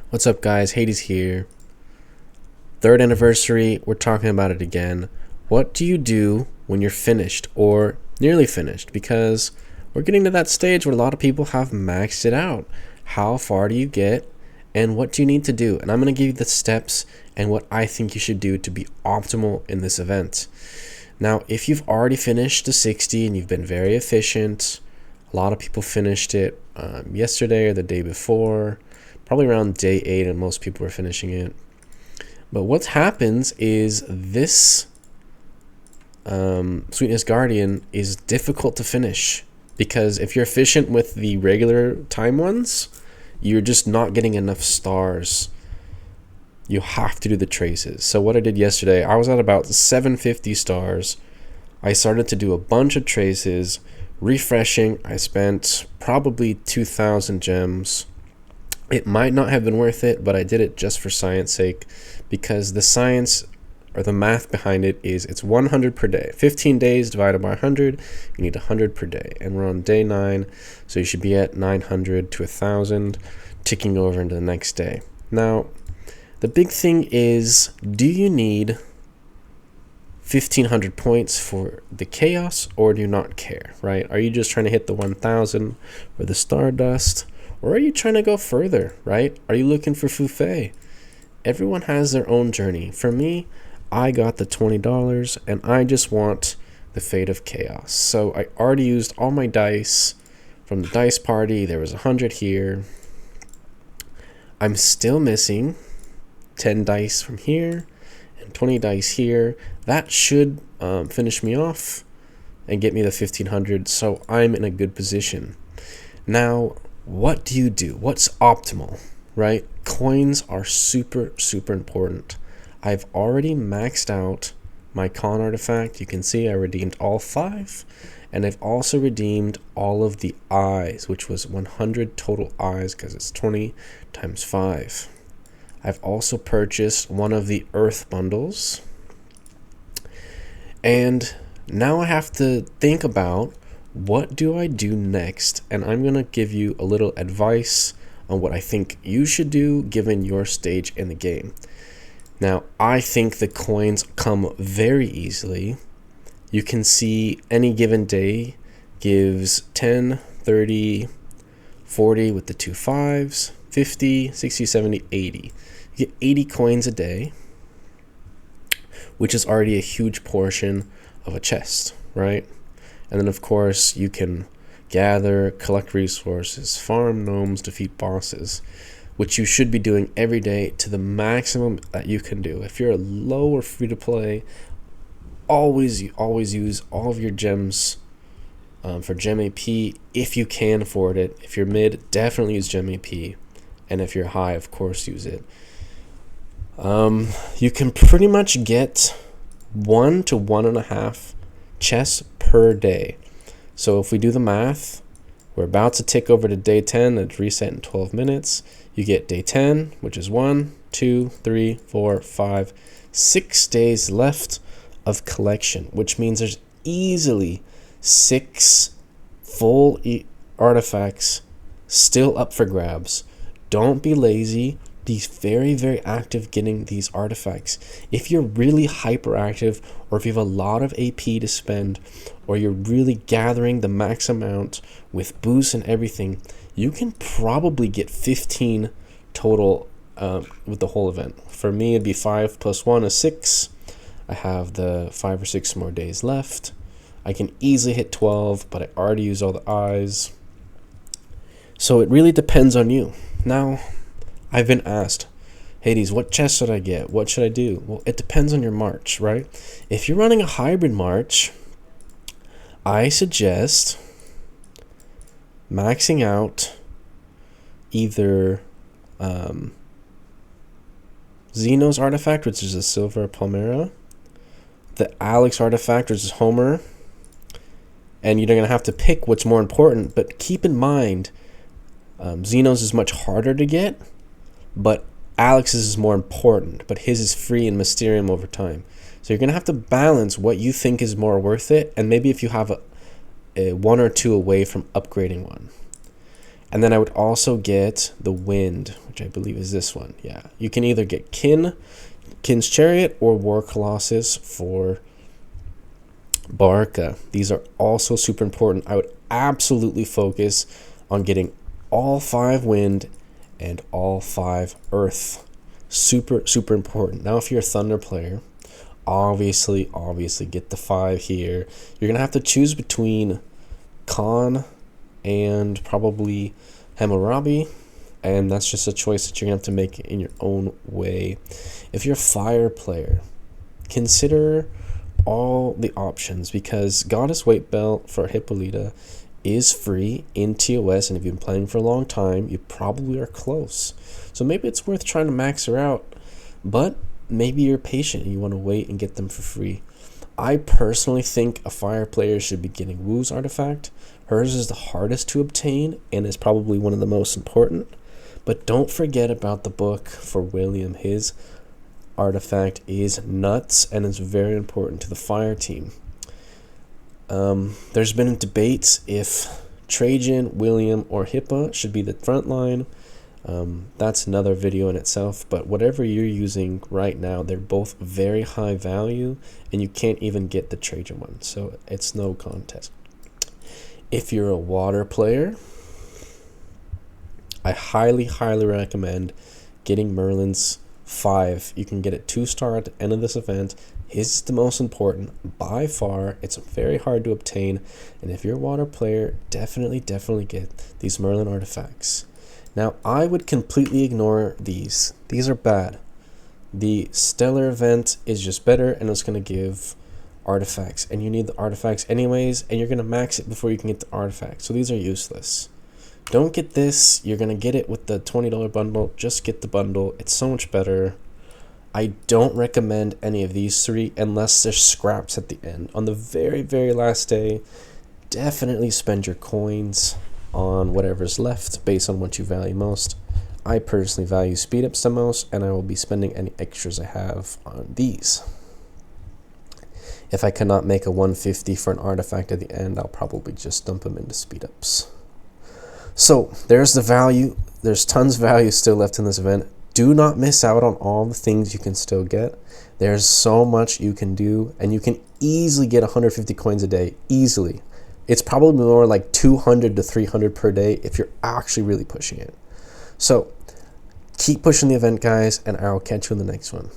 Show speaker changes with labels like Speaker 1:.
Speaker 1: What's up, guys? Hades here. Third anniversary, we're talking about it again. What do you do when you're finished or nearly finished? Because we're getting to that stage where a lot of people have maxed it out. How far do you get and what do you need to do? And I'm going to give you the steps and what I think you should do to be optimal in this event. Now, if you've already finished the 60 and you've been very efficient, a lot of people finished it yesterday or the day before, probably around day 8, and most people are finishing it. But what happens is this Sweetness Guardian is difficult to finish, because if you're efficient with the regular time ones, you're just not getting enough stars. You have to do the traces. So what I did yesterday, I was at about 750 stars. I started to do a bunch of traces, refreshing. I spent probably 2,000 gems. It might not have been worth it, but I did it just for science sake, because the science or the math behind it is it's 100 per day. 15 days divided by 100, you need 100 per day. And we're on day 9, so you should be at 900 to 1,000, ticking over into the next day. Now, the big thing is, do you need 1,500 points for the chaos, or do you not care, right? Are you just trying to hit the 1,000 or the stardust? Or are you trying to go further, right? Are you looking for Fufei? Everyone has their own journey. For me, I got the $20 and I just want the Fate of Chaos. So I already used all my dice from the dice party. There was 100 here. I'm still missing 10 dice from here and 20 dice here. That should finish me off and get me the 1,500. So I'm in a good position. Now, what do you do? What's optimal, right? Coins are super, super important. I've already maxed out my con artifact. You can see I redeemed all 5. And I've also redeemed all of the eyes, which was 100 total eyes because it's 20 times 5. I've also purchased one of the earth bundles. And now I have to think about, what do I do next? And I'm going to give you a little advice on what I think you should do given your stage in the game. Now, I think the coins come very easily. You can see any given day gives 10, 30, 40 with the 2 5s, 50, 60, 70, 80. You get 80 coins a day, which is already a huge portion of a chest, right? And then, of course, you can gather, collect resources, farm gnomes, defeat bosses, which you should be doing every day to the maximum that you can do. If you're a low or free-to-play, always use all of your gems for gem AP if you can afford it. If you're mid, definitely use gem AP. And if you're high, of course, use it. You can pretty much get 1 to 1.5 chests per day. So if we do the math, we're about to tick over to day 10. It's reset in 12 minutes. You get day 10, which is 1, 2, 3, 4, 5, 6 days left of collection, which means there's easily 6 full artifacts still up for grabs. Don't be lazy. Be very, very active getting these artifacts. If you're really hyperactive, or if you have a lot of AP to spend, or you're really gathering the max amount with boosts and everything, you can probably get 15 total with the whole event. For me, it'd be 5 plus 1 is 6. I have the 5 or 6 more days left. I can easily hit 12, but I already used all the eyes. So it really depends on you. Now, I've been asked, Hades, what chest should I get? What should I do? Well, it depends on your march, right? If you're running a hybrid march, I suggest maxing out either Zeno's artifact, which is a silver Palmyra, the Alex artifact, which is Homer, and you're going to have to pick what's more important, but keep in mind, Zeno's is much harder to get, but Alex's is more important, but his is free in Mysterium over time. So you're going to have to balance what you think is more worth it, and maybe if you have a 1 or 2 away from upgrading one. And then I would also get the wind, which I believe is this one. Yeah, you can either get Kin's Chariot, or War Colossus for Barca. These are also super important. I would absolutely focus on getting all 5 wind and all 5 earth. Super important. Now if you're a Thunder player, obviously get the 5 here. You're gonna have to choose between Khan and probably Hammurabi, and that's just a choice that you're gonna have to make in your own way. If you're a fire player, consider all the options, because Goddess Weight Belt for Hippolyta is free in TOS, and if you've been playing for a long time, you probably are close. So maybe it's worth trying to max her out, but maybe you're patient and you want to wait and get them for free. I personally think a fire player should be getting Wu's artifact. Hers is the hardest to obtain and is probably one of the most important. But don't forget about the book for William. His artifact is nuts and is very important to the fire team. There's been debates if Trajan, William, or Hippa should be the front line. That's another video in itself, but whatever you're using right now, they're both very high value, and you can't even get the Trajan one, so it's no contest. If you're a water player, I highly recommend getting Merlin's 5. You can get it 2-star at the end of this event. His is the most important by far. It's very hard to obtain, and if you're a water player, definitely get these Merlin artifacts. Now, I would completely ignore these. These are bad. The Stellar event is just better, and it's going to give artifacts, and you need the artifacts anyways, and you're going to max it before you can get the artifacts. So these are useless. Don't get this. You're going to get it with the $20 bundle. Just get the bundle. It's so much better. I don't recommend any of these 3 unless there's scraps at the end. On the very last day, definitely spend your coins on whatever's left based on what you value most. I personally value speed ups the most, and I will be spending any extras I have on these. If I cannot make a 150 for an artifact at the end, I'll probably just dump them into speed ups. So there's the value. There's tons of value still left in this event. Do not miss out on all the things you can still get. There's so much you can do, and you can easily get 150 coins a day, easily. It's probably more like 200 to 300 per day if you're actually really pushing it. So keep pushing the event, guys, and I'll catch you in the next one.